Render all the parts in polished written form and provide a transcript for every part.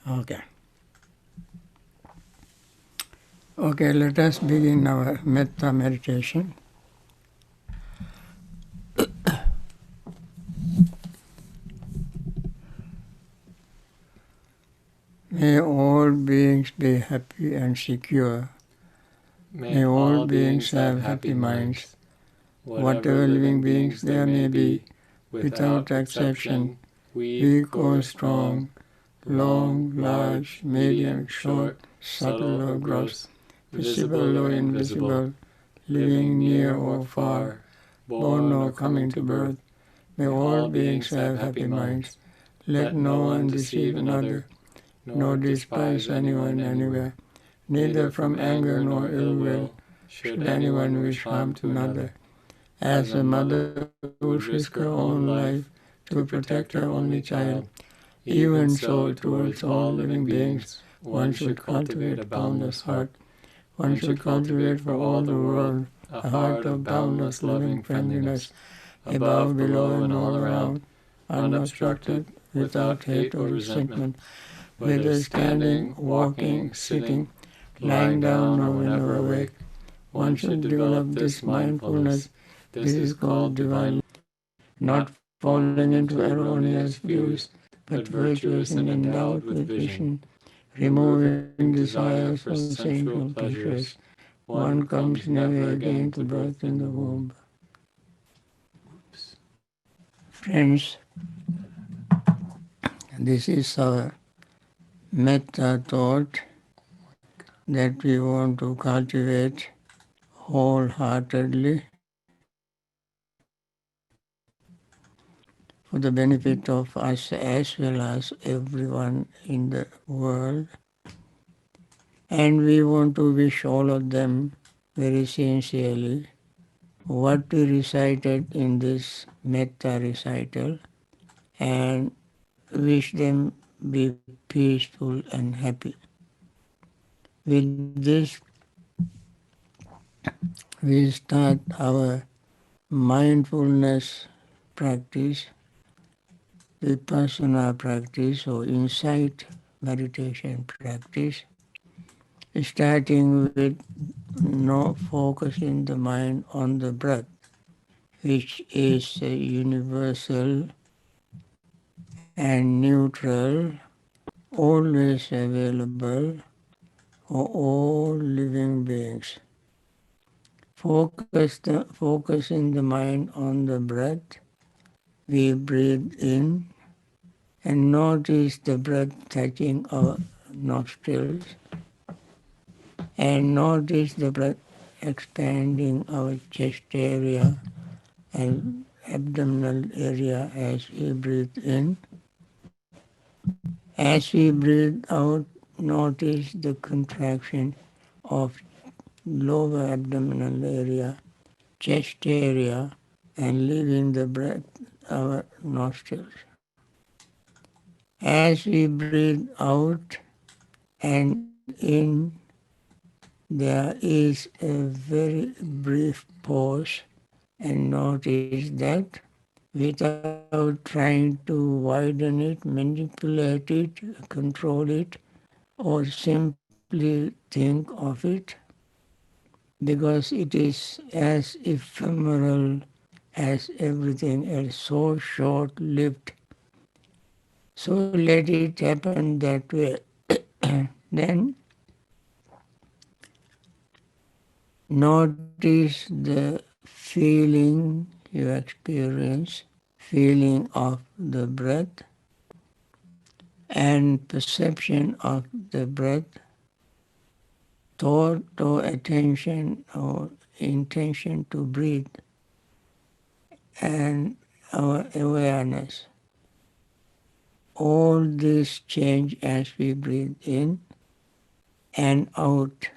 Okay. Okay, let us begin our Metta Meditation. May all beings be happy and secure. May all beings have happy minds. Whatever living beings there may be, without exception, weak or strong, long, large, medium, short, subtle or gross, visible or invisible, living near or far, born or coming to birth, may all beings have happy minds. Let no one deceive another, nor despise anyone anywhere. Neither from anger nor ill will should anyone wish harm to another. As a mother would risk her own life to protect her only child, even so towards all living beings one should cultivate a boundless heart. One should cultivate for all the world a heart of boundless loving friendliness, above, below, and all around, unobstructed, without hate or resentment, whether standing, walking, sitting, lying down, or whenever awake. One should develop this mindfulness. This is called divine, not falling into erroneous views, but virtuous and endowed with vision, removing desires for sensual pleasures. One comes never again to birth in the womb. Friends, this is our metta thought that we want to cultivate wholeheartedly for the benefit of us as well as everyone in the world. And we want to wish all of them very sincerely what we recited in this metta recital, and wish them be peaceful and happy. With this, we start our mindfulness practice, vipassana practice or insight meditation practice, starting with no focusing the mind on the breath, which is universal and neutral, always available for all living beings. Focusing the mind on the breath, we breathe in and notice the breath touching our nostrils, and notice the breath expanding our chest area and abdominal area as we breathe in. As we breathe out, notice the contraction of lower abdominal area, chest area, and leaving the breath our nostrils. As we breathe out and in, there is a very brief pause, and notice that without trying to widen it, manipulate it, control it, or simply think of it, because it is as ephemeral as everything else, so short-lived. So let it happen that way. Then notice the feeling you experience, feeling of the breath and perception of the breath, thought or attention or intention to breathe, and our awareness. All this change as we breathe in and out.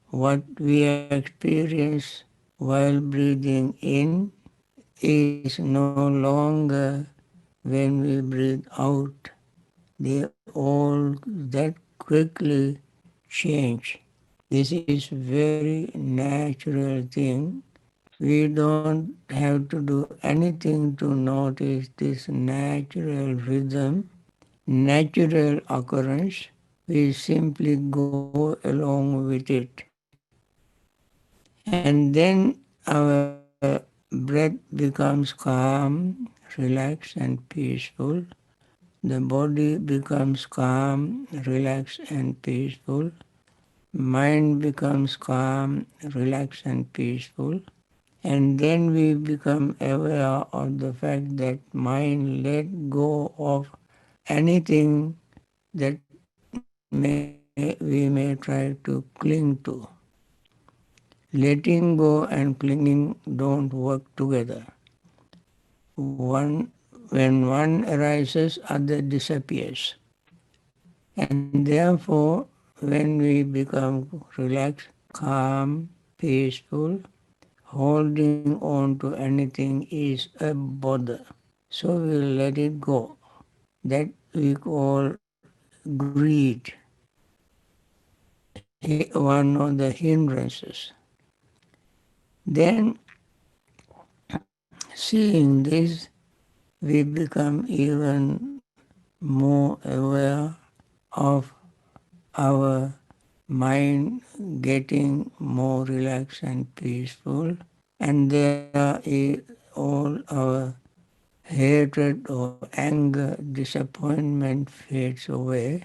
What we experience while breathing in is no longer when we breathe out. They all that quickly change. This is very natural thing. We don't have to do anything to notice this natural rhythm natural occurrence, we simply go along with it. And then our breath becomes calm, relaxed and peaceful. The body becomes calm, relaxed and peaceful. Mind becomes calm, relaxed and peaceful. And then we become aware of the fact that mind let go of anything that we may try to cling to. Letting go and clinging don't work together. When one arises, other disappears. And therefore, when we become relaxed, calm, peaceful, holding on to anything is a bother. So we let it go. That we call greed, one of the hindrances. Then, seeing this, we become even more aware of our mind getting more relaxed and peaceful, and there is all our hatred or anger, disappointment fades away,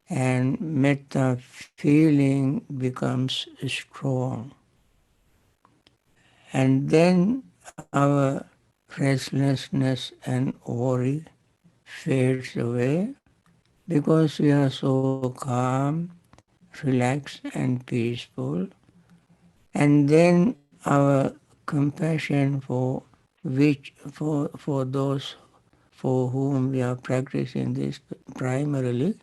and metta feeling becomes strong. And then our restlessness and worry fades away because we are so calm, relaxed and peaceful. And then our compassion for those for whom we are practicing this primarily,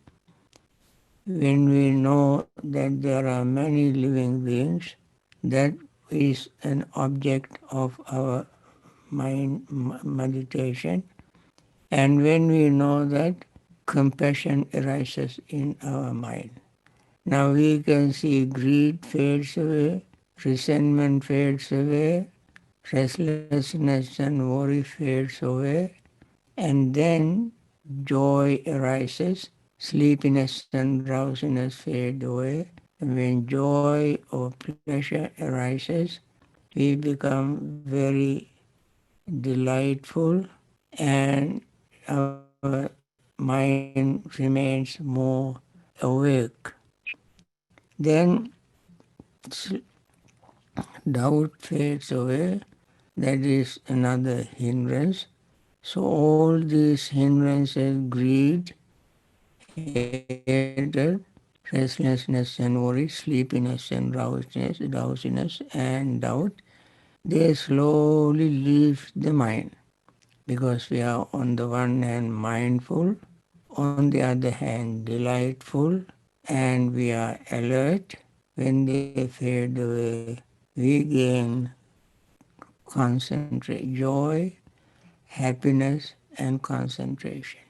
when we know that there are many living beings, that is an object of our mind meditation. And when we know that, compassion arises in our mind. Now we can see greed fades away, resentment fades away, restlessness and worry fades away, and then joy arises, sleepiness and drowsiness fade away. And when joy or pleasure arises, we become very delightful and our mind remains more awake. Then doubt fades away. That is another hindrance. So all these hindrances, greed, hatred, restlessness and worry, sleepiness and drowsiness and doubt, they slowly leave the mind because we are on the one hand mindful, on the other hand delightful, and we are alert. When they fade away, we gain concentrate, joy, happiness, and concentration.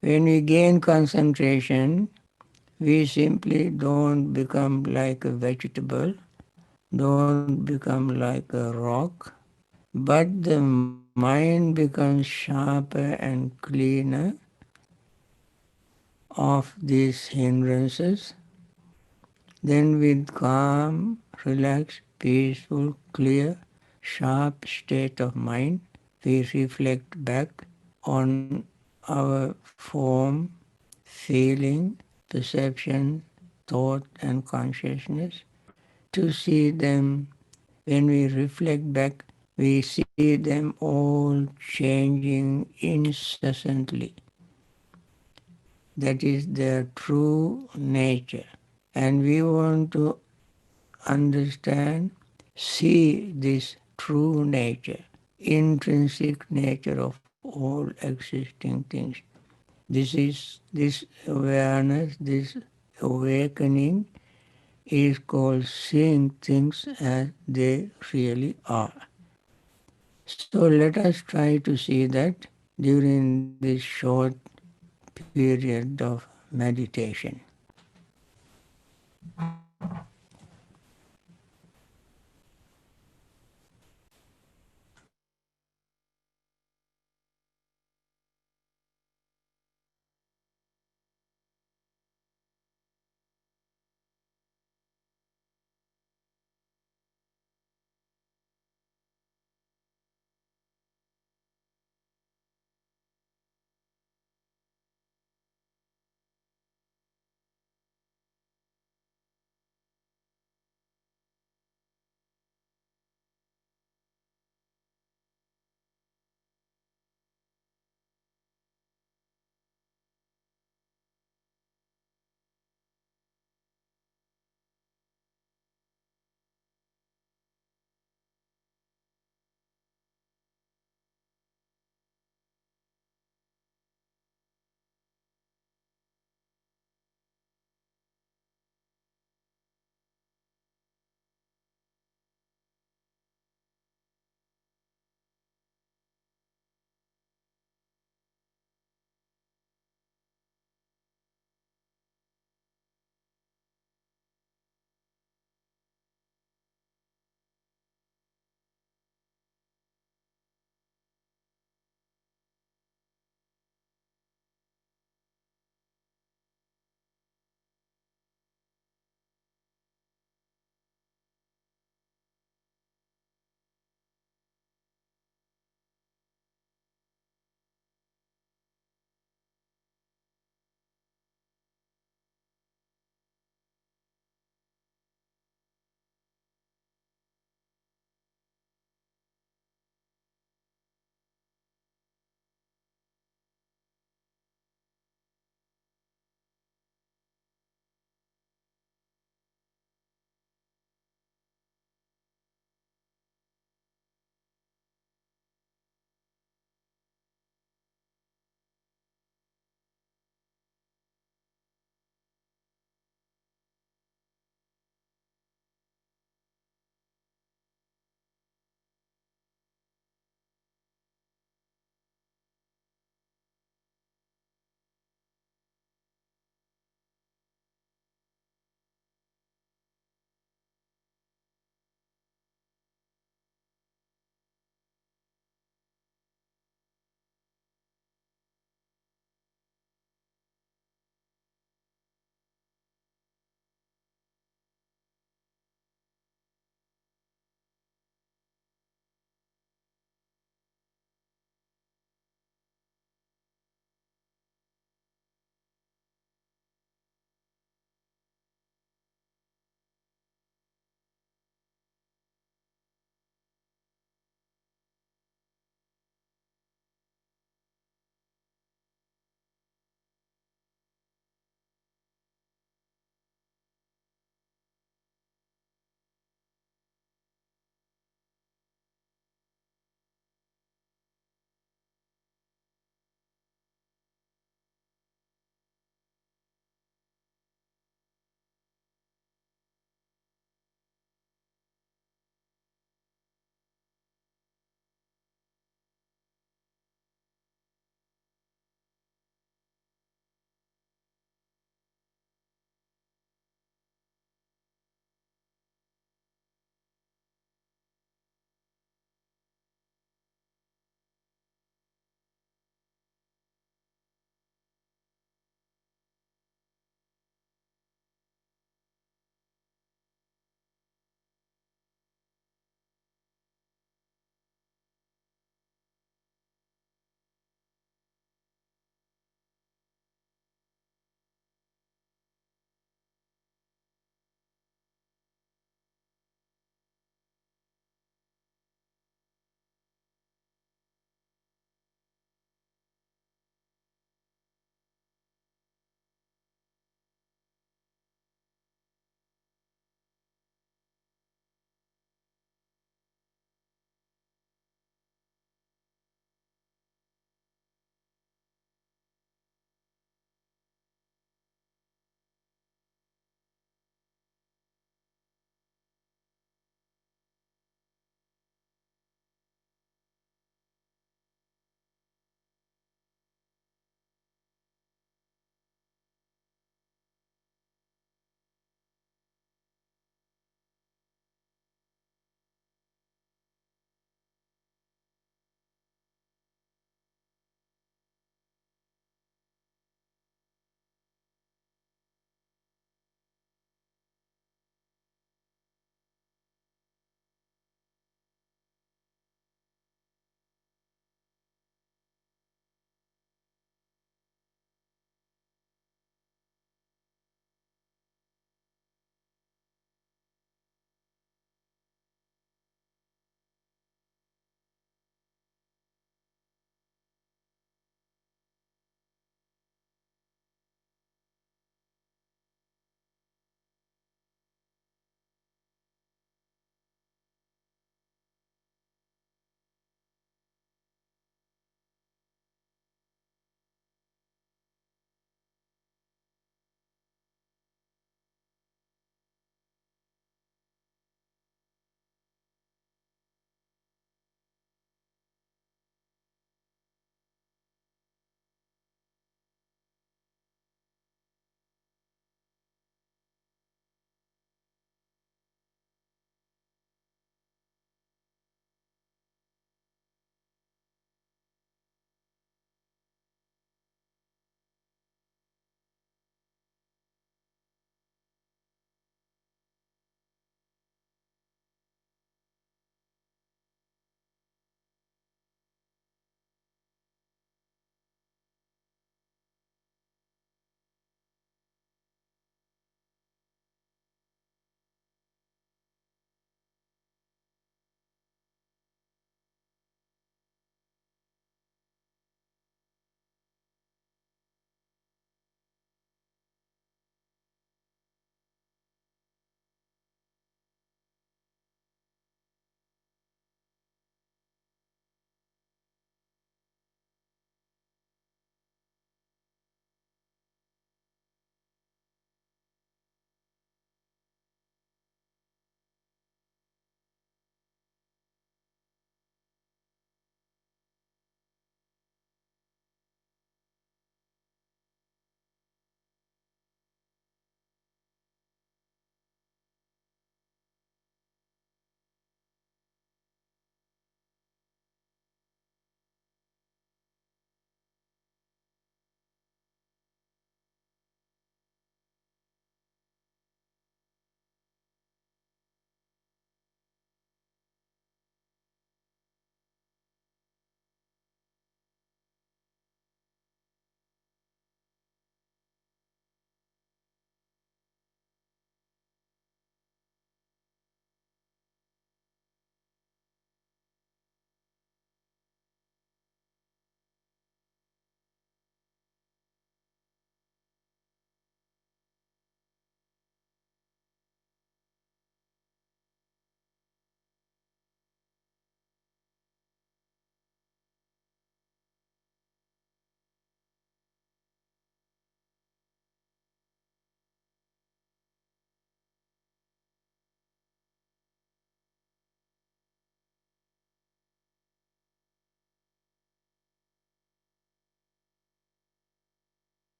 When we gain concentration, we simply don't become like a vegetable, don't become like a rock, but the mind becomes sharper and cleaner of these hindrances. Then with calm, relaxed, peaceful, clear, sharp state of mind, we reflect back on our form, feeling, perception, thought and consciousness to see them. When we reflect back, we see them all changing incessantly. That is their true nature. And we want to understand, see this true nature, intrinsic nature of all existing things. This awareness, this awakening is called seeing things as they really are. So let us try to see that during this short period of meditation.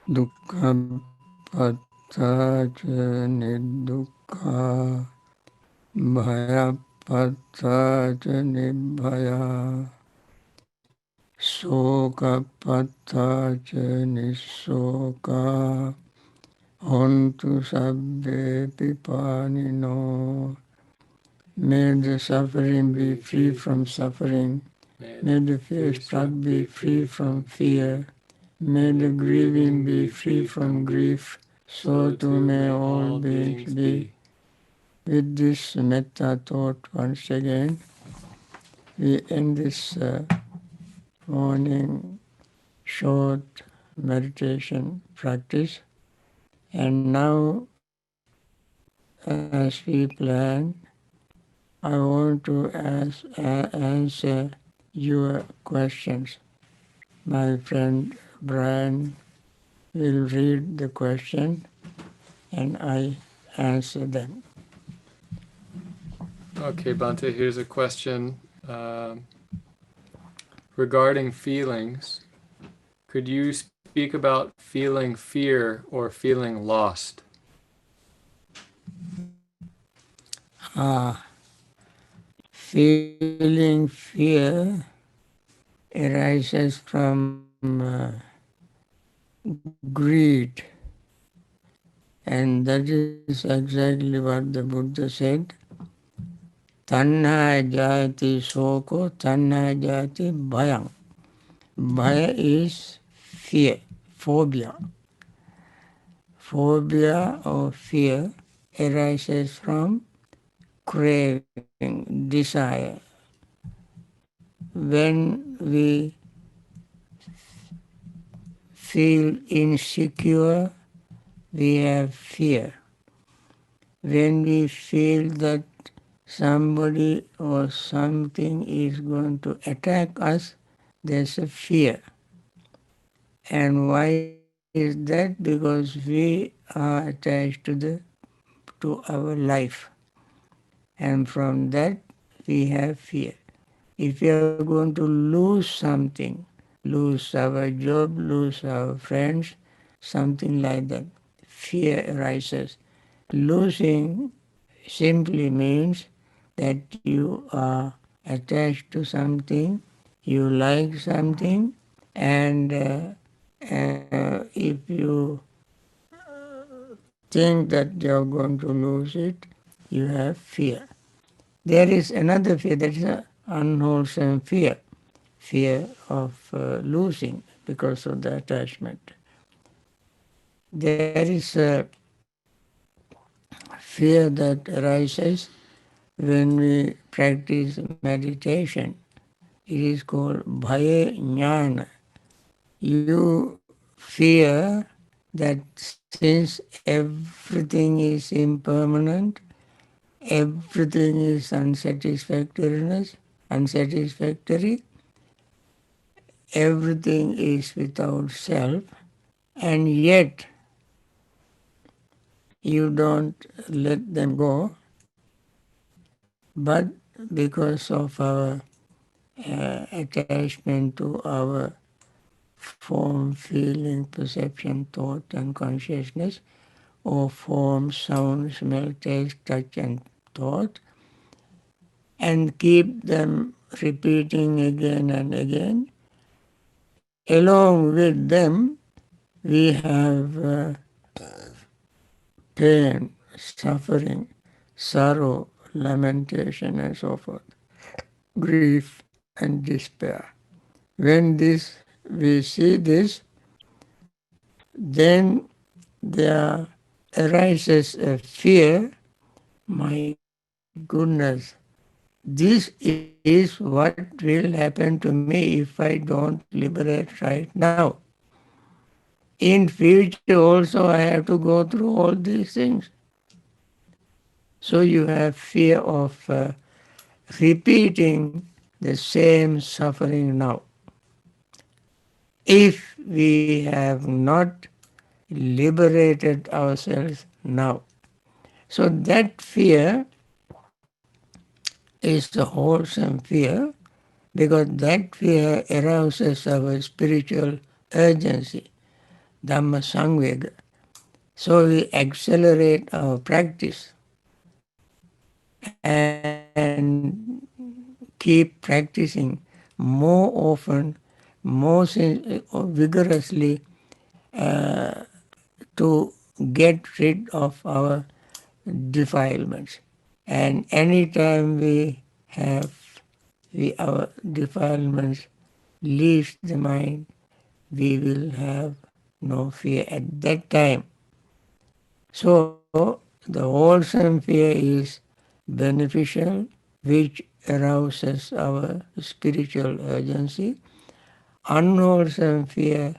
Dukkha patta ca niddukkha, bhaya patta ca nibbhaya, soka patta ca nissoka, hontu sabbe pipanino. May the suffering be free from suffering. May the fear-struck be free from fear. May the grieving be free from grief. So too may all beings be. With this metta thought once again, we end this morning short meditation practice. And now, as we plan, I want to answer your questions. My friend Brian will read the question and I answer them. Okay, Bhante, here's a question regarding feelings. Could you speak about feeling fear or feeling lost? Feeling fear arises from greed, and that is exactly what the Buddha said. Tanha jati soko, tanha jati bhayam. Bhaya is fear, phobia. Phobia or fear arises from craving, desire. When we feel insecure, we have fear. When we feel that somebody or something is going to attack us, there's a fear. And why is that? Because we are attached to our life. And from that we have fear. If we are going to lose something, lose our job, lose our friends, something like that, fear arises. Losing simply means that you are attached to something, you like something, and if you think that you are going to lose it, you have fear. There is another fear, that is an unwholesome fear, fear of losing because of the attachment. There is a fear that arises when we practice meditation. It is called bhaya jnana. You fear that since everything is impermanent, everything is unsatisfactory, everything is without self, and yet you don't let them go, but because of our attachment to our form, feeling, perception, thought, and consciousness, or form, sound, smell, taste, touch, and thought, and keep them repeating again and again. Along with them, we have pain, suffering, sorrow, lamentation, and so forth, grief and despair. When we see this, then there arises a fear. My goodness, this is what will happen to me if I don't liberate right now. In future also I have to go through all these things. So you have fear of repeating the same suffering now. If we have not liberated ourselves now. So that fear is a wholesome fear because that fear arouses our spiritual urgency, Dhamma Samvega. So we accelerate our practice and keep practicing more often, vigorously to get rid of our defilements. And anytime we have our defilements leaves the mind, we will have no fear at that time. So the wholesome fear is beneficial, which arouses our spiritual urgency. Unwholesome fear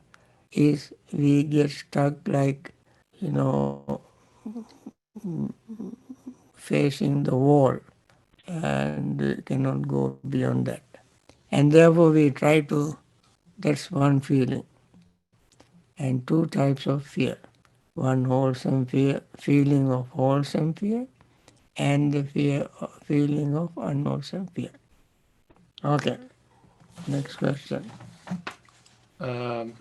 is we get stuck like, you know, facing the wall and cannot go beyond that. And therefore we try to, that's one feeling. And two types of fear. One wholesome fear, feeling of wholesome fear, and the feeling of unwholesome fear. Okay, next question. Um,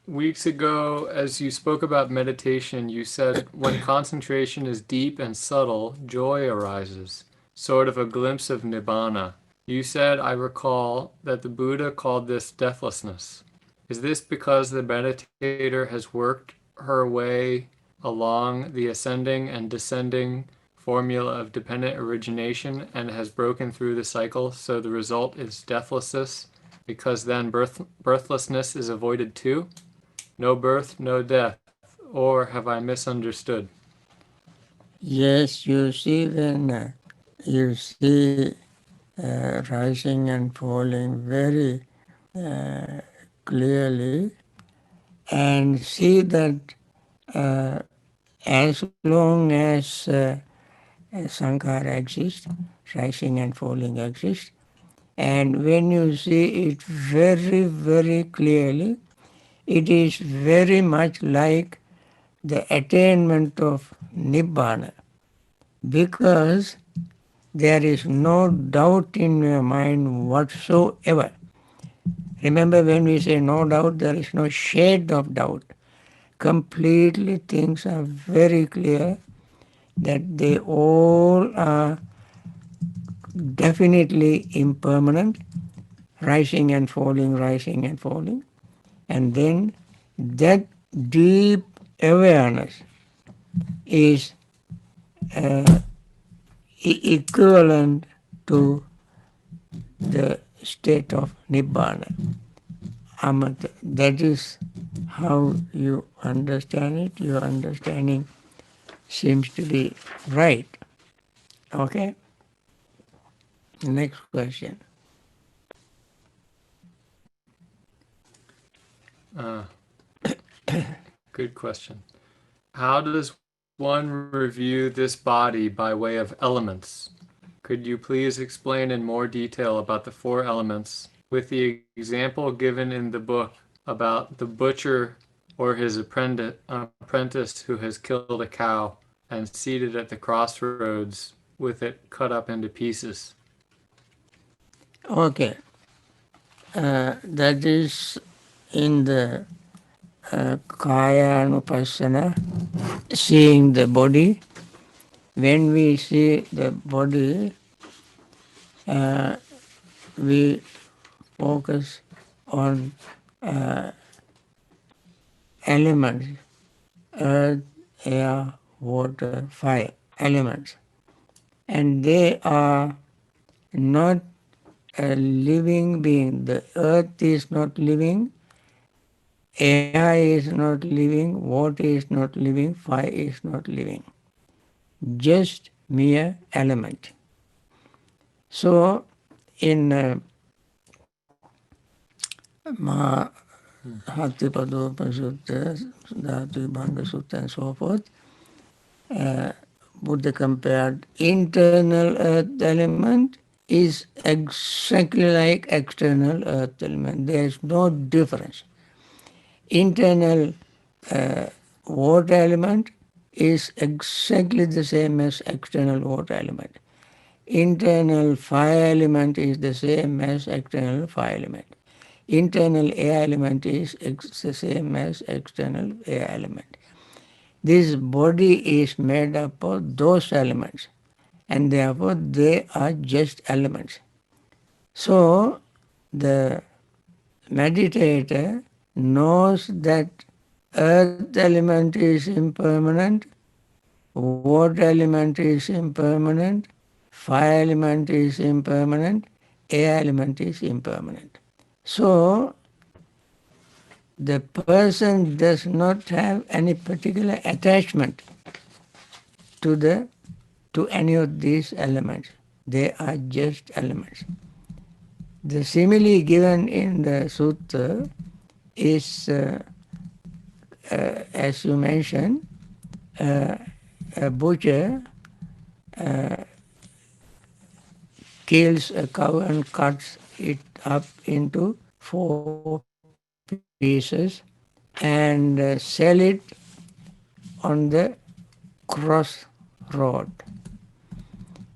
Weeks ago, as you spoke about meditation, you said when concentration is deep and subtle, joy arises, sort of a glimpse of nibbana. You said, I recall, that the Buddha called this deathlessness. Is this because the meditator has worked her way along the ascending and descending formula of dependent origination and has broken through the cycle, so the result is deathlessness, because then birthlessness is avoided too? No birth, no death. Or have I misunderstood? Yes, you see when you see rising and falling very clearly and see that uh, as long as sankhara exists, rising and falling exist, and when you see it very, very clearly, it is very much like the attainment of Nibbana because there is no doubt in your mind whatsoever. Remember when we say no doubt, there is no shade of doubt. Completely things are very clear that they all are definitely impermanent, rising and falling. And then that deep awareness is equivalent to the state of Nibbana. Amata. That is how you understand it. Your understanding seems to be right. Okay? Next question. Uh, Good question. How does one review this body by way of elements? Could you please explain in more detail about the four elements, with the example given in the book about the butcher or his apprentice who has killed a cow and seated at the crossroads with it cut up into pieces? Okay. That is in the Kaya Anupassana, seeing the body. When we see the body, we focus on elements, earth, air, water, fire, elements. And they are not a living being. The earth is not living, air is not living, water is not living, fire is not living. Just mere element. So in Hatipadopa Dhatu Bhanga Sutta and so forth, Buddha compared internal earth element is exactly like external earth element. There is no difference. Internal water element is exactly the same as external water element. Internal fire element is the same as external fire element. Internal air element is the same as external air element. This body is made up of those elements, and therefore they are just elements. So the meditator knows that earth element is impermanent, water element is impermanent, fire element is impermanent, air element is impermanent. So the person does not have any particular attachment to any of these elements. They are just elements. The simile given in the sutta is, as you mentioned, a butcher kills a cow and cuts it up into 4 pieces and sell it on the crossroad.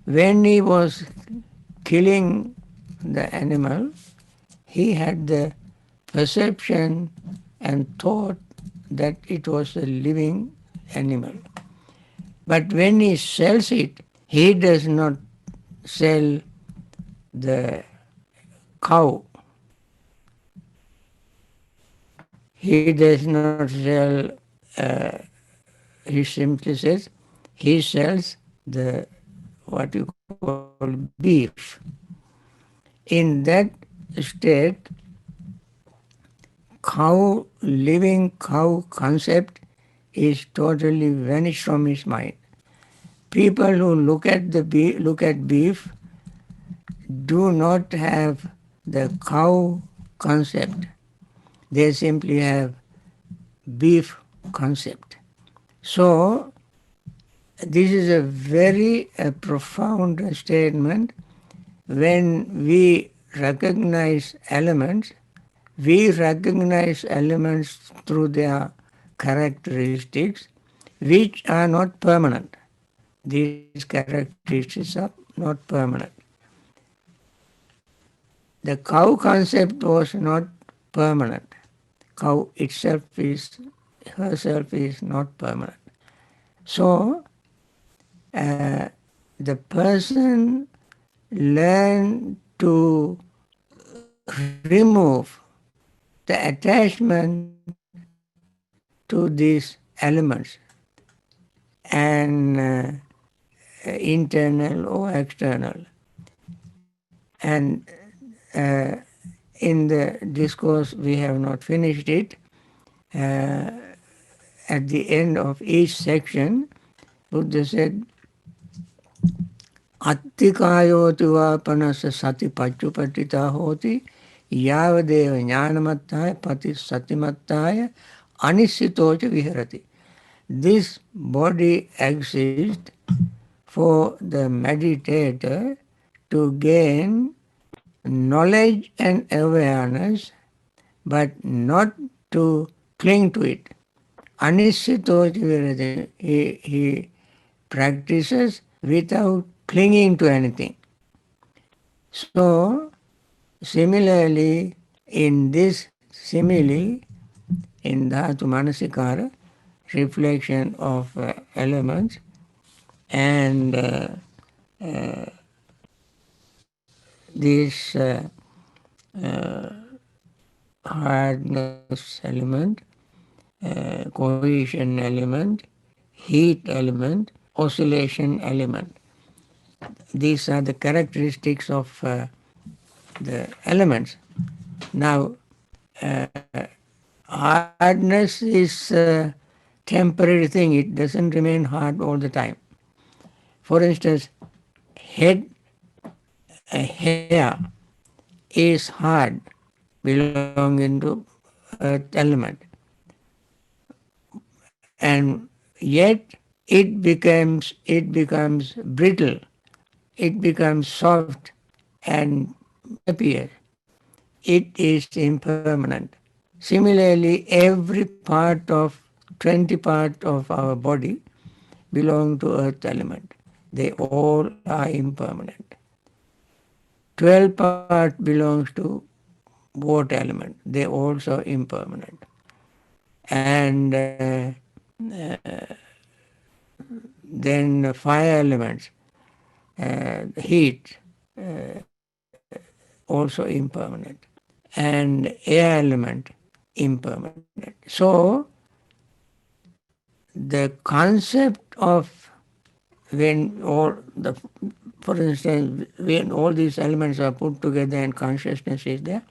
When he was killing the animal, he had the perception and thought that it was a living animal. But when he sells it, he does not sell the cow. He does not sell, he simply says, he sells the what you call beef. In that state, living cow concept is totally vanished from his mind. People who look at beef do not have the cow concept. They simply have beef concept. So this is a very profound statement. When we recognize elements through their characteristics, which are not permanent. These characteristics are not permanent. The cow concept was not permanent. Cow herself is not permanent. So the person learn to remove the attachment to these elements and internal or external. And in the discourse, we have not finished it. At the end of each section, Buddha said, Attikayoti vapanasa sati pachupatita hoti yavadeva jnanamattaya pati satimattaya anisitocha viharati. This body exists for the meditator to gain knowledge and awareness, but not to cling to it. Anisitocha viharati. He practices without clinging to anything. So, similarly, in this simile, in Dhatu Manasikara, reflection of elements, and this hardness element, cohesion element, heat element, oscillation element. These are the characteristics of the elements. Now, hardness is a temporary thing. It doesn't remain hard all the time. For instance, hair is hard, belonging to earth element. And yet it becomes brittle, it becomes soft and disappears. It is impermanent. Similarly, every part of 20 parts of our body belong to earth element. They all are impermanent. 12 parts belongs to water element. They also impermanent. And then fire elements, heat, also impermanent. And air element, impermanent. So the concept of when all the, for instance, when all these elements are put together and consciousness is there,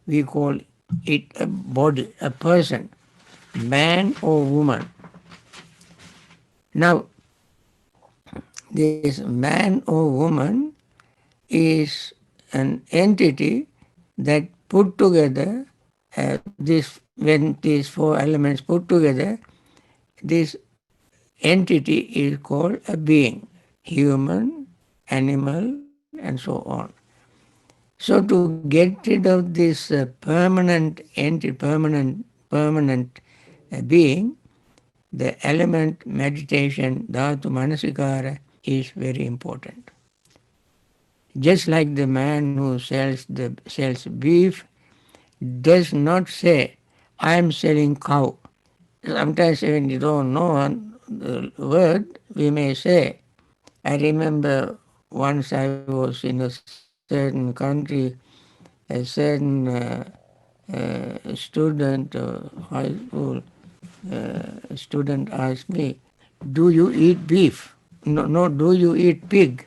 we call it a body, a person, man or woman. Now, this man or woman is an entity that put together this, when these four elements put together, this entity is called a being, human, animal, and so on. So to get rid of this permanent entity, permanent being, the element meditation, dhatu manasikara, is very important. Just like the man who sells beef does not say, I am selling cow. Sometimes when you don't know the word, we may say. I remember once I was in a certain country, a certain student, high school student asked me, do you eat beef? No, no, do you eat pig?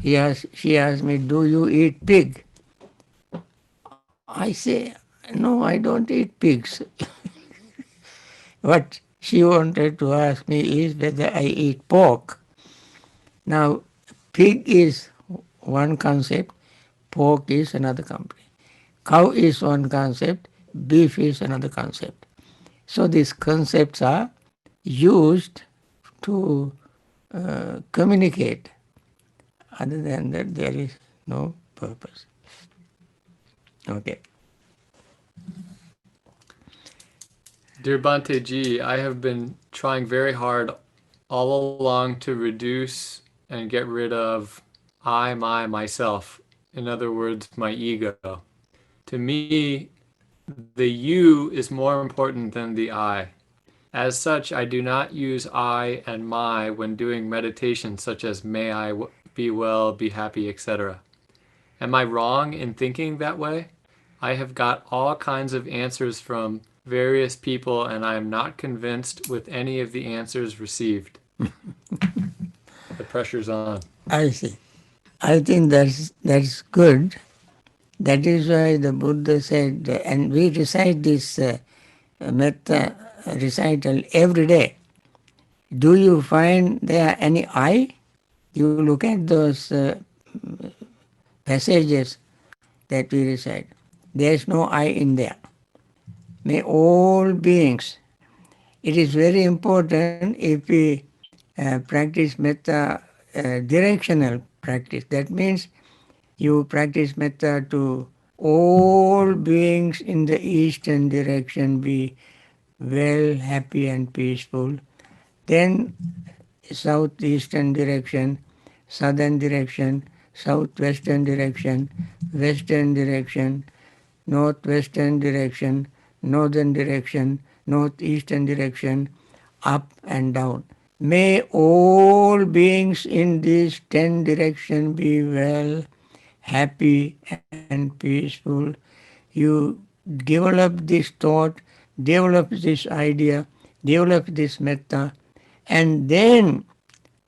She asked me, do you eat pig? I say, no, I don't eat pigs. What she wanted to ask me is whether I eat pork. Now, pig is one concept, pork is another concept. Cow is one concept, beef is another concept. So these concepts are used to communicate. Other than that, there is no purpose. Okay. Dear Bhante Ji, I have been trying very hard all along to reduce and get rid of I, myself. In other words, my ego. To me, the you is more important than the I. As such, I do not use I and my when doing meditation, such as may I be well, be happy, etc. Am I wrong in thinking that way? I have got all kinds of answers from various people, and I am not convinced with any of the answers received. The pressure's on. I see. I think that's good. That is why the Buddha said, and we recite this metta recital every day. Do you find there any I? You look at those passages that we recite. There is no I in there. May all beings. It is very important if we practice metta directional practice. That means you practice metta to all beings in the eastern direction be well, happy and peaceful. Then southeastern direction, southern direction, southwestern direction, western direction, northwestern direction, northern direction, northeastern direction, up and down. May all beings in these 10 directions be well, happy and peaceful. You develop this thought, develop this idea, develop this metta, and then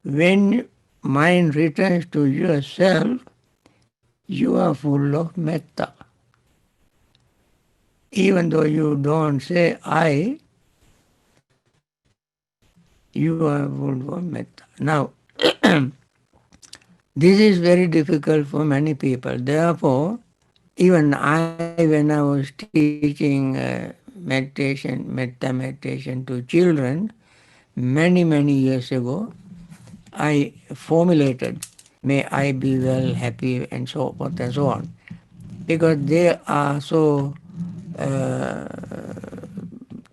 when mind returns to yourself, you are full of metta. Even though you don't say I, you are full of metta. Now, this is very difficult for many people. Therefore, even I, when I was teaching metta meditation to children, many years ago, I formulated, may I be well, happy, and so forth and so on. Because they are so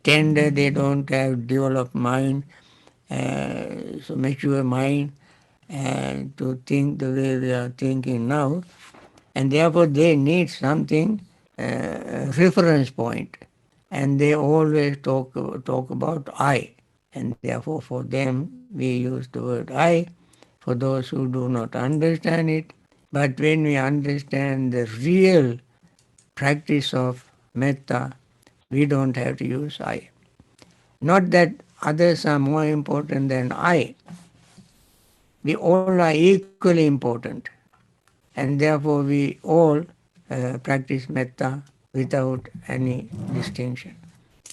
tender, they don't have developed mind, so mature mind, to think the way we are thinking now, and therefore they need something, reference point, and they always talk about I, and therefore for them we use the word I for those who do not understand it. But when we understand the real practice of metta, we don't have to use I. Not that others are more important than I. We all are equally important, and therefore we all practice metta without any distinction.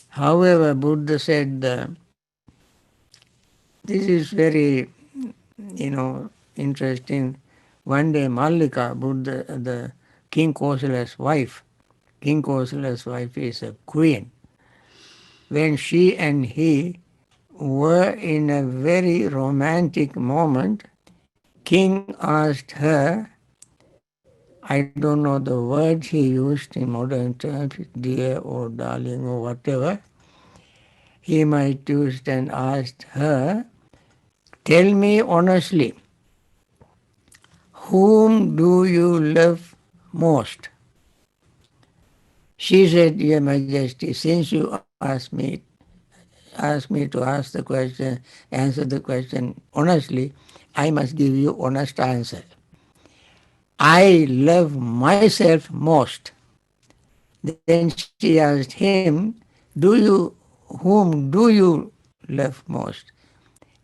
However, Buddha said, this is very, interesting. One day Mallika, Buddha, the King Kosala's wife, King Kosala's wife is a queen. When she and he were in a very romantic moment, King asked her, I don't know the word he used in modern terms, dear or darling or whatever, he might use and asked her, tell me honestly, whom do you love most? She said, Your Majesty, since you asked me to ask the question, answer the question honestly, I must give you honest answer. I love myself most. Then she asked him, whom do you love most?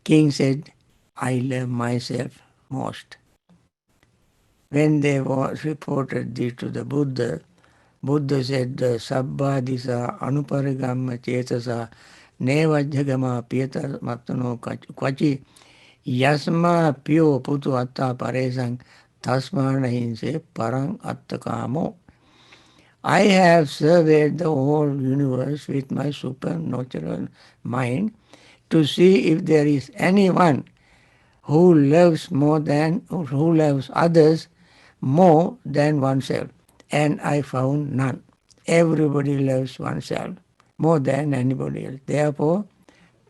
King said, I love myself most. When they reported this to the Buddha, Buddha said, Sabbhadisa anuparigamma chetasa nevajjagama piyata matano kvachi yasma pyo putu atta paresang tasmana hinse parang attakamo. I have surveyed the whole universe with my supernatural mind to see if there is anyone who loves others more than oneself. And I found none. Everybody loves oneself more than anybody else. Therefore,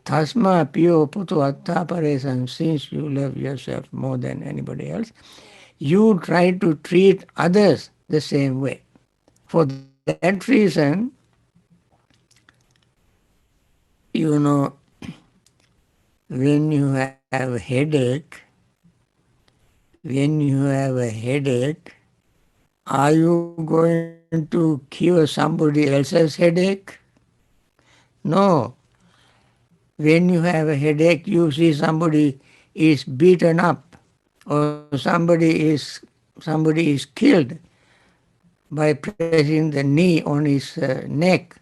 tasma piyo putu atta paresam, since you love yourself more than anybody else, you try to treat others the same way. For that reason, when you have a headache, are you going to cure somebody else's headache? No. When you have a headache, you see somebody is beaten up or somebody is killed by pressing the knee on his neck.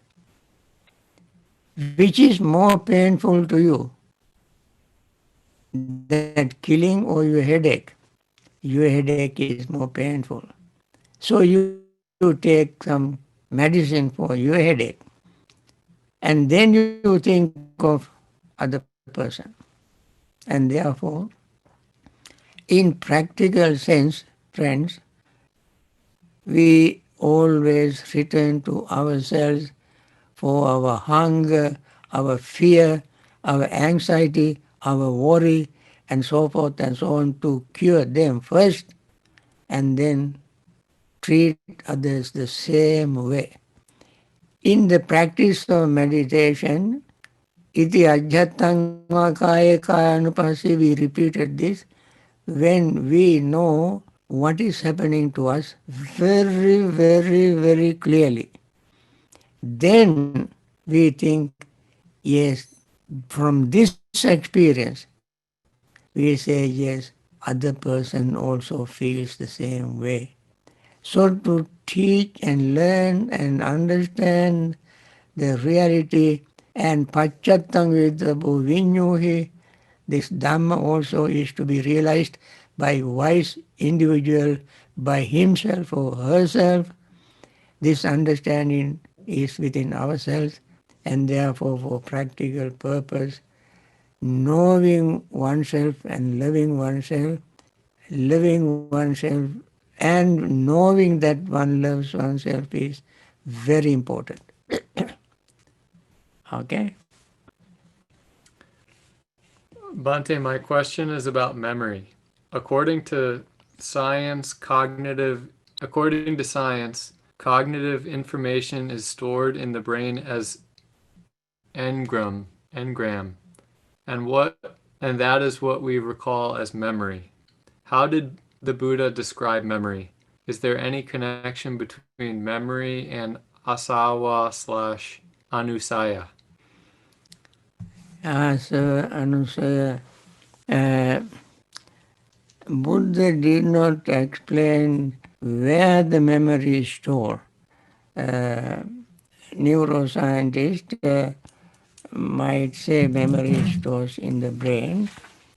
Which is more painful to you, that killing or your headache? Your headache is more painful. So you take some medicine for your headache, and then you think of other person. And therefore, in practical sense, friends, we always return to ourselves for our hunger, our fear, our anxiety, our worry, and so forth and so on, to cure them first and then treat others the same way. In the practice of meditation, iti ajhatanga kaya kaya anupasi, we repeated this. When we know what is happening to us very, very, very clearly, then we think, yes, from this experience, we say, yes, other person also feels the same way. So to teach and learn and understand the reality and pachattang vidabhu vinyuhi, this Dhamma also is to be realized by wise individual, by himself or herself. This understanding is within ourselves, and therefore for practical purpose, knowing oneself and loving oneself and knowing that one loves oneself is very important. Okay? Bhante, my question is about memory. According to science, cognitive information is stored in the brain as engram, and that is what we recall as memory. How did the Buddha describe memory? Is there any connection between memory and asawa/anusaya? As Anusaya, uh, Buddha did not explain where the memory is stored. Uh, Neuroscientists might say memory stores in the brain,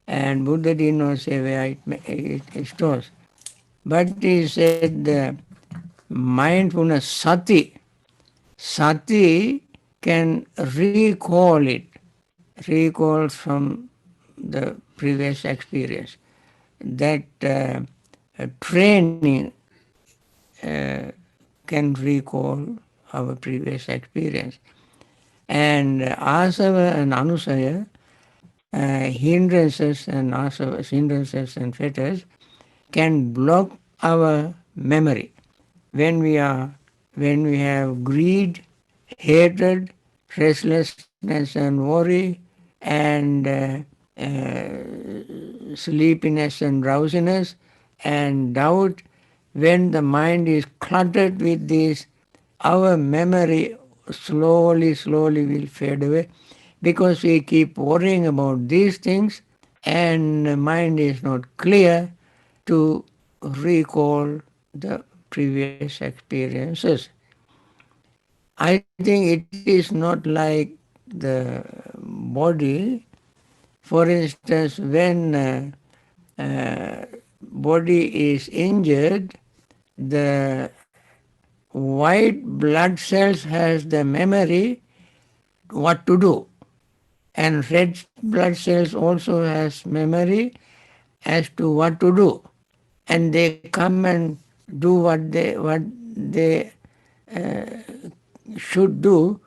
and Buddha did not say where it stores. But he said mindfulness, sati can recall it, recall from the previous experience. That training can recall our previous experience. And asava and anusaya, hindrances and asavas, hindrances and fetters, can block our memory. When we have greed, hatred, restlessness and worry, and sleepiness and drowsiness, and doubt, when the mind is cluttered with these, our memory slowly will fade away because we keep worrying about these things and the mind is not clear to recall the previous experiences. I think it is not like the body. For instance, when body is injured, the white blood cells has the memory what to do, and red blood cells also has memory as to what to do, and they come and do what they should do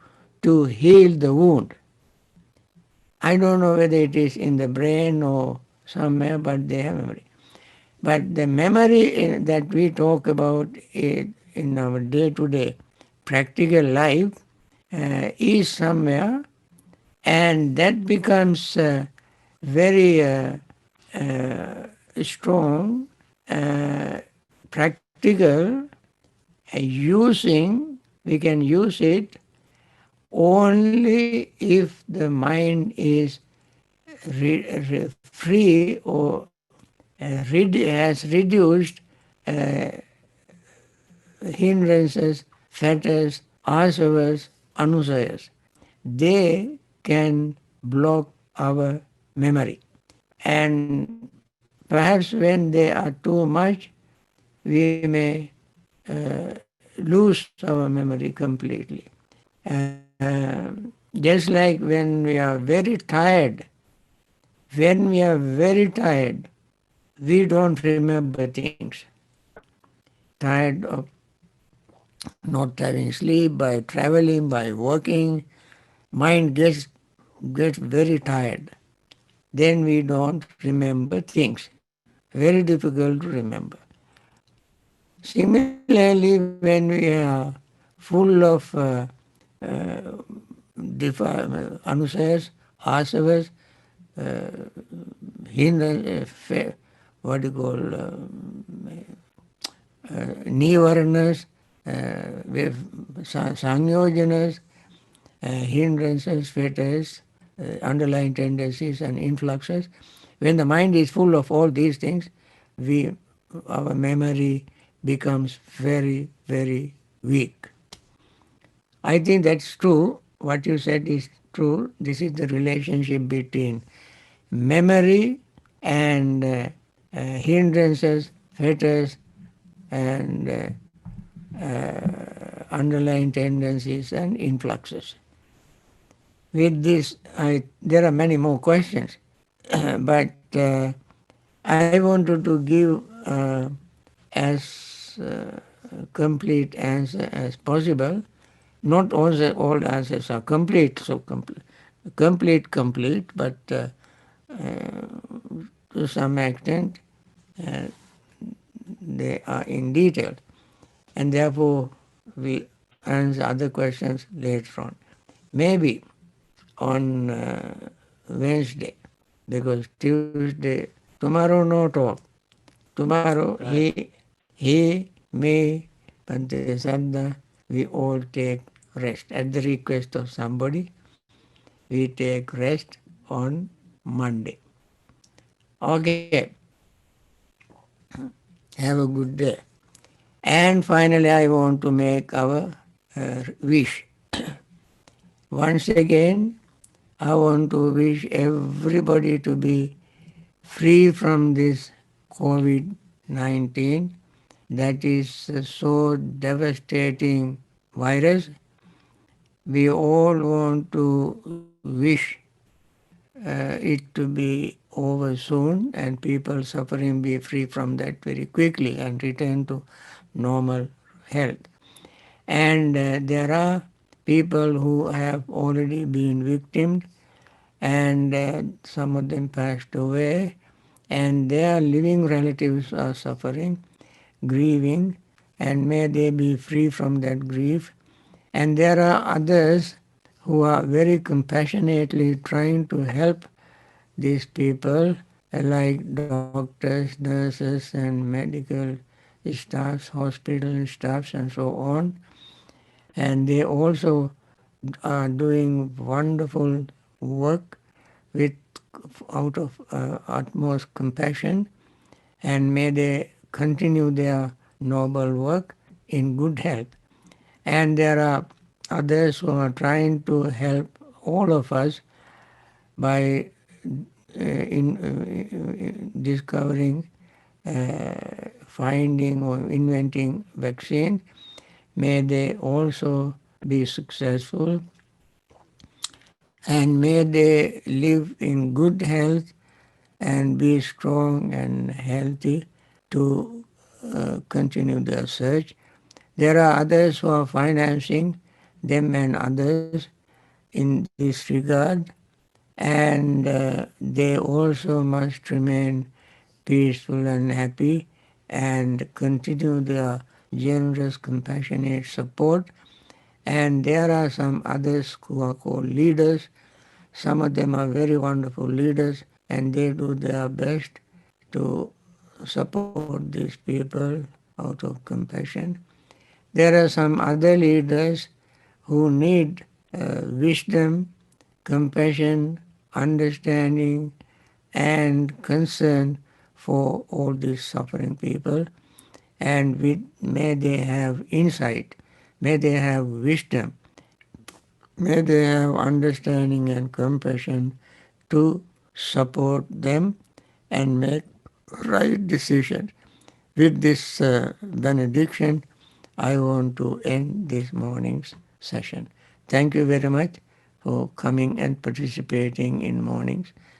to heal the wound. I don't know whether it is in the brain or somewhere, but they have memory. But the memory that we talk about in our day-to-day practical life is somewhere, and that becomes very strong, practical, we can use it only if the mind is free or has reduced hindrances, fetters, asavas, anusayas. They can block our memory. And perhaps when they are too much, we may lose our memory completely. Just like when we are very tired, we don't remember things. Tired of not having sleep, by traveling, by working, mind gets very tired. Then we don't remember things. Very difficult to remember. Similarly, when we are full of anusayas, asavas, what do you call, nivarnas, sangyojanas, hindrances, fetters, underlying tendencies and influxes. When the mind is full of all these things, our memory becomes very, very weak. I think that's true. What you said is true. This is the relationship between memory and hindrances, fetters, and underlying tendencies and influxes. With this, there are many more questions, but I wanted to give as complete answer as possible Not all answers are complete, so complete, but to some extent uh, they are in detail. And therefore we answer other questions later on. Maybe on Wednesday, because Tuesday, tomorrow no talk. Tomorrow Right. he, me, Bhante Sadda, we all take rest. At the request of somebody, we take rest on Monday. Okay, have a good day. And finally, I want to make our wish. Once again, I want to wish everybody to be free from this COVID 19 that is so devastating virus. We all want to wish it to be over soon and people suffering be free from that very quickly and return to normal health. And there are people who have already been victims and some of them passed away and their living relatives are suffering, grieving, and may they be free from that grief. And there are others who are very compassionately trying to help these people, like doctors, nurses, and medical staffs, hospital staffs, and so on. And they also are doing wonderful work with out of utmost compassion, and may they continue their noble work in good health. And there are others who are trying to help all of us by discovering, finding, or inventing vaccine. May they also be successful and may they live in good health and be strong and healthy to continue their search. There are others who are financing them and others in this regard, and they also must remain peaceful and happy and continue their generous, compassionate support. And there are some others who are called leaders. Some of them are very wonderful leaders and they do their best to support these people out of compassion. There are some other leaders who need wisdom, compassion, understanding, and concern for all these suffering people. And may they have insight, may they have wisdom, may they have understanding and compassion to support them and make right decisions. With this benediction, I want to end this morning's session. Thank you very much for coming and participating in morning's